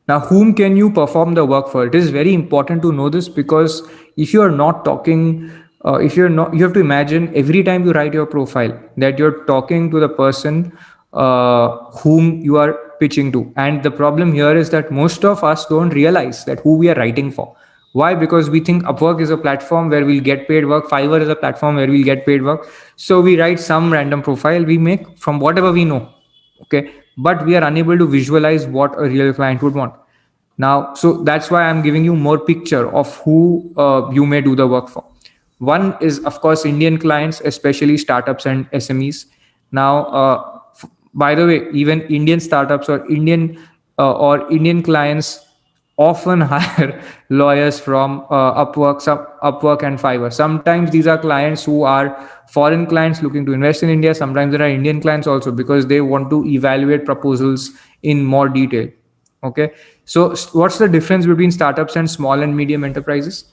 Now, whom can you perform the work for? It is very important to know this, because if you are not talking, if you're not, you have to imagine every time you write your profile that you're talking to the person whom you are pitching to. And the problem here is that most of us don't realize that who we are writing for. Why? Because we think Upwork is a platform where we'll get paid work, Fiverr is a platform where we'll get paid work. So we write some random profile we make from whatever we know. Okay, but we are unable to visualize what a real client would want. Now, so that's why I'm giving you more picture of who you may do the work for. One is, of course, Indian clients, especially startups and SMEs. Now, by the way, even Indian startups or Indian clients often hire lawyers from Upwork and Fiverr. Sometimes these are clients who are foreign clients looking to invest in India. Sometimes there are Indian clients also, because they want to evaluate proposals in more detail. Okay, so what's the difference between startups and small and medium enterprises?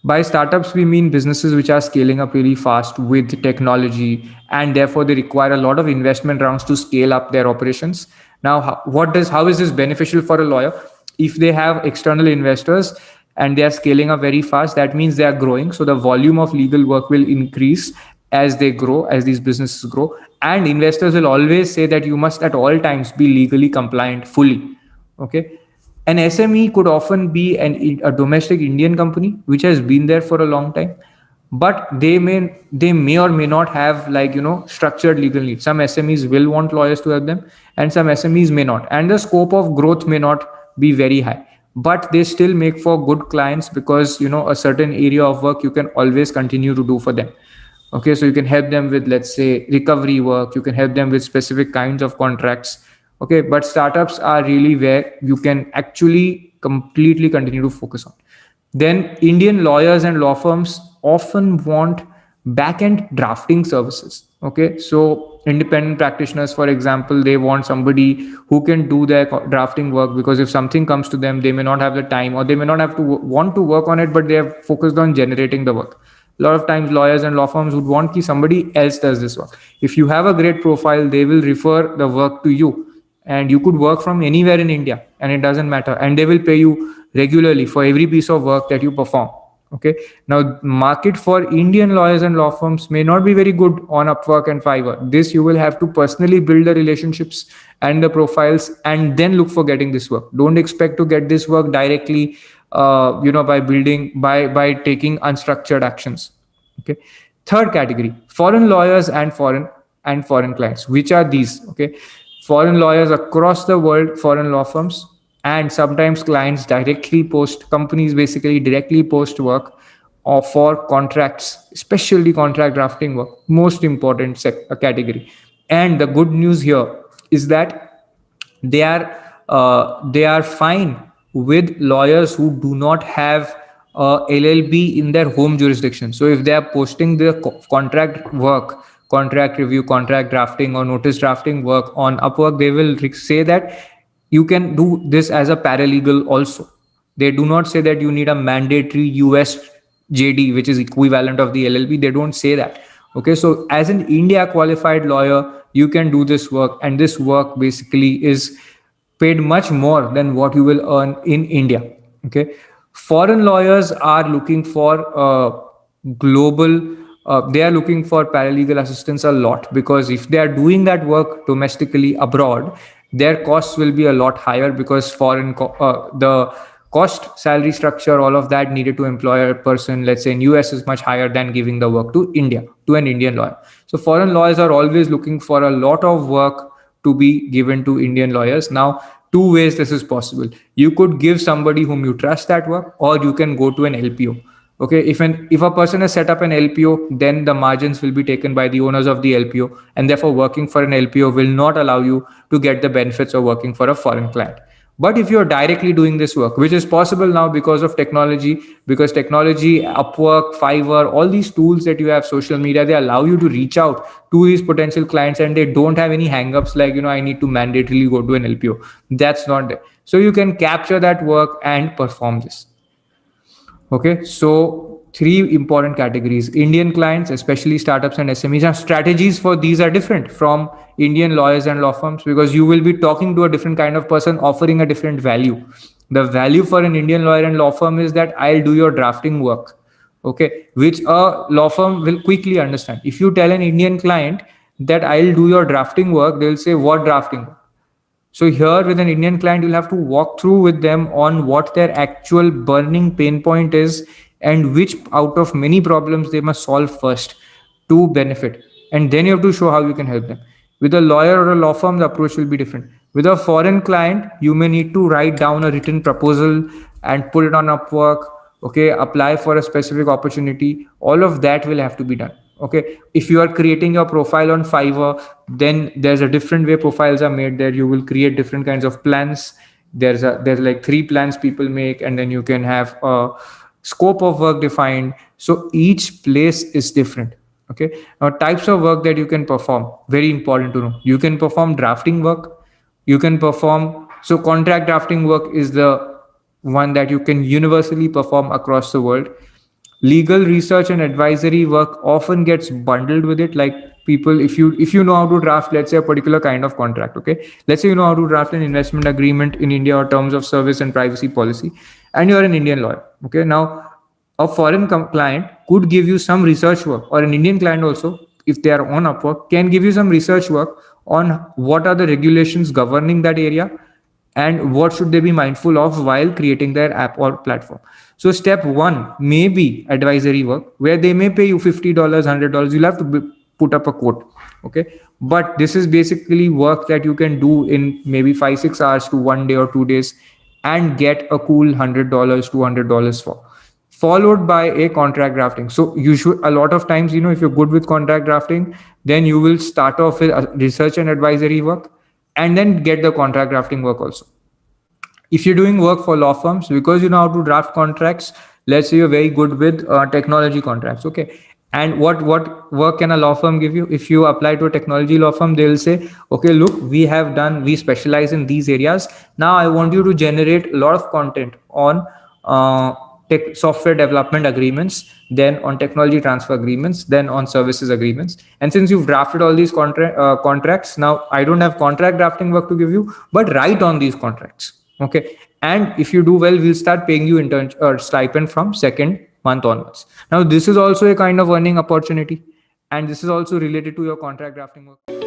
By startups, we mean businesses which are scaling up really fast with technology, and therefore they require a lot of investment rounds to scale up their operations. Now, how is this beneficial for a lawyer? If they have external investors and they are scaling up very fast, that means they are growing. So the volume of legal work will increase as they grow, as these businesses grow. And investors will always say that you must at all times be legally compliant fully. Okay, an SME could often be a domestic Indian company which has been there for a long time, but they may or may not have, like, structured legal needs. Some SMEs will want lawyers to help them, and some SMEs may not, and the scope of growth may not be very high. But they still make for good clients, because a certain area of work you can always continue to do for them. Okay, so you can help them with, let's say, recovery work, you can help them with specific kinds of contracts. Okay, but startups are really where you can actually completely continue to focus on. Then Indian lawyers and law firms often want back-end drafting services. Okay, so independent practitioners, for example, they want somebody who can do their drafting work, because if something comes to them, they may not have the time, or they may not have to want to work on it, but they are focused on generating the work. A lot of times lawyers and law firms would want that somebody else does this work. If you have a great profile, they will refer the work to you, and you could work from anywhere in India, and it doesn't matter, and they will pay you regularly for every piece of work that you perform. Okay, now market for Indian lawyers and law firms may not be very good on Upwork and Fiverr. This you will have to personally build the relationships and the profiles, and then look for getting this work. Don't expect to get this work directly, by taking unstructured actions. Okay, third category: foreign lawyers and foreign clients. Which are these? Okay, foreign lawyers across the world, foreign law firms, and sometimes clients directly post, companies basically directly post work or for contracts, especially contract drafting work, most important category. And the good news here is that they are fine with lawyers who do not have LLB in their home jurisdiction. So if they are posting their contract work, contract review, contract drafting, or notice drafting work on Upwork, they will say that you can do this as a paralegal also. They do not say that you need a mandatory US JD, which is equivalent of the LLB. They don't say that. Okay, so as an India qualified lawyer, you can do this work, and this work basically is paid much more than what you will earn in India. Okay, foreign lawyers are looking for global. They are looking for paralegal assistance a lot, because if they are doing that work domestically abroad, their costs will be a lot higher, because the cost, salary structure, all of that needed to employ a person, let's say in US, is much higher than giving the work to India, to an Indian lawyer. So foreign lawyers are always looking for a lot of work to be given to Indian lawyers. Now, two ways this is possible: you could give somebody whom you trust that work, or you can go to an LPO. Okay, if a person has set up an LPO, then the margins will be taken by the owners of the LPO, and therefore working for an LPO will not allow you to get the benefits of working for a foreign client. But if you're directly doing this work, which is possible now because of technology, Upwork, Fiverr, all these tools that you have, social media, they allow you to reach out to these potential clients, and they don't have any hangups like, I need to mandatorily go to an LPO. That's not there. So you can capture that work and perform this. Okay, so three important categories. Indian clients, especially startups and SMEs, and strategies for these are different from Indian lawyers and law firms, because you will be talking to a different kind of person offering a different value. The value for an Indian lawyer and law firm is that I'll do your drafting work, okay, which a law firm will quickly understand. If you tell an Indian client that I'll do your drafting work, they'll say, what drafting work? So here with an Indian client, you'll have to walk through with them on what their actual burning pain point is and which out of many problems they must solve first to benefit. And then you have to show how you can help them. With a lawyer or a law firm, the approach will be different. With a foreign client, you may need to write down a written proposal and put it on Upwork, okay, apply for a specific opportunity. All of that will have to be done. Okay, if you are creating your profile on Fiverr, then there's a different way profiles are made there. You will create different kinds of plans. There's like 3 plans people make, and then you can have a scope of work defined. So each place is different. Okay, now types of work that you can perform, very important to know. You can perform drafting work, you can perform, so contract drafting work is the one that you can universally perform across the world. Legal research and advisory work often gets bundled with it. Like people, if you know how to draft, let's say, a particular kind of contract, okay, let's say you know how to draft an investment agreement in India or terms of service and privacy policy, and you're an Indian lawyer, okay, now a foreign client could give you some research work, or an Indian client also, if they are on Upwork, can give you some research work on what are the regulations governing that area and what should they be mindful of while creating their app or platform. So step one may be advisory work, where they may pay you $50, $100. You'll have to put up a quote, okay? But this is basically work that you can do in maybe 5-6 hours to 1 day or 2 days and get a cool $100, $200 for, followed by a contract drafting. So you should, a lot of times, if you're good with contract drafting, then you will start off with research and advisory work and then get the contract drafting work also. If you're doing work for law firms, because you know how to draft contracts, let's say you're very good with technology contracts, okay, and what work can a law firm give you? If you apply to a technology law firm, they'll say, okay, look, we specialize in these areas. Now I want you to generate a lot of content on software development agreements, then on technology transfer agreements, then on services agreements. And since you've drafted all these contracts, now I don't have contract drafting work to give you, but write on these contracts. Okay. And if you do well, we'll start paying you intern or stipend from second month onwards. Now, this is also a kind of earning opportunity. And this is also related to your contract drafting work.